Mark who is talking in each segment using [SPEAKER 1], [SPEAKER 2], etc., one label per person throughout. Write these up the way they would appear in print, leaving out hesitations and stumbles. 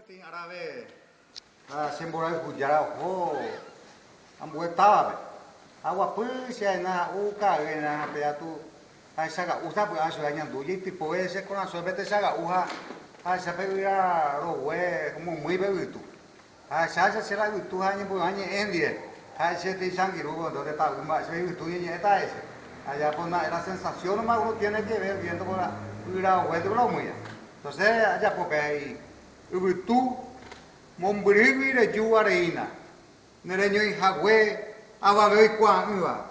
[SPEAKER 1] Martín Arabe, semborai hujara ho, ambuetaba, agua pues ya na uka na peatu, saga usa pues aso ya nduji tipo ese con aso vete saga uha, asa peguira rowe como muy bebitu, asa se la bitu hanya bu hanya endie, asa te sangiru donde está más bebitu y eta ese, allá pues la sensación más uno tiene que ver viendo por la huevo la muy. Entonces allá porque ahí ubitu mombriwi de juareina nereño y jagüe ababei cuanua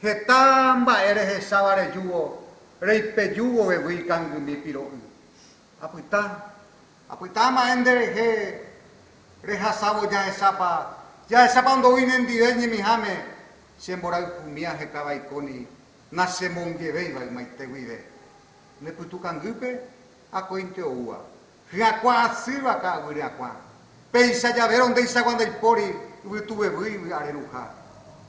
[SPEAKER 1] hetamba eres sabare juo reipe juo e wi kangmi piro apuita ma ende he rehasabo ya esapa ndo winen diveñi mi jame sembora kumia he kabaikoni nase mongevei vai maitewide ne putu kangupe akointe oua Riakwa sirva ka wiriakwa. Pensa ya ver donde isa cuando el pori tuve vi areruja.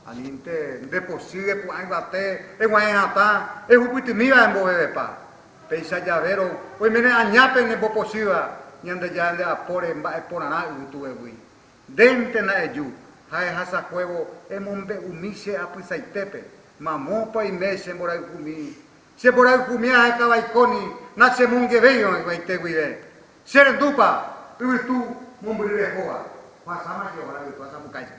[SPEAKER 1] Aninte de posible pues bate e guayata e upiti miva en bobepa. Pensa ya ver pues mene añape ne posiva nyande ya de apore en porana tuve vi. Dente na eju. Hai hasa huevo e mombe umise apisaitepe. Mamopa y mese morai kumi. Se morai kumi a kabaikoni na se monge veio en guaite Ser dupa, tu mombre de hoa, pasama que ahora que pasa mucaisa.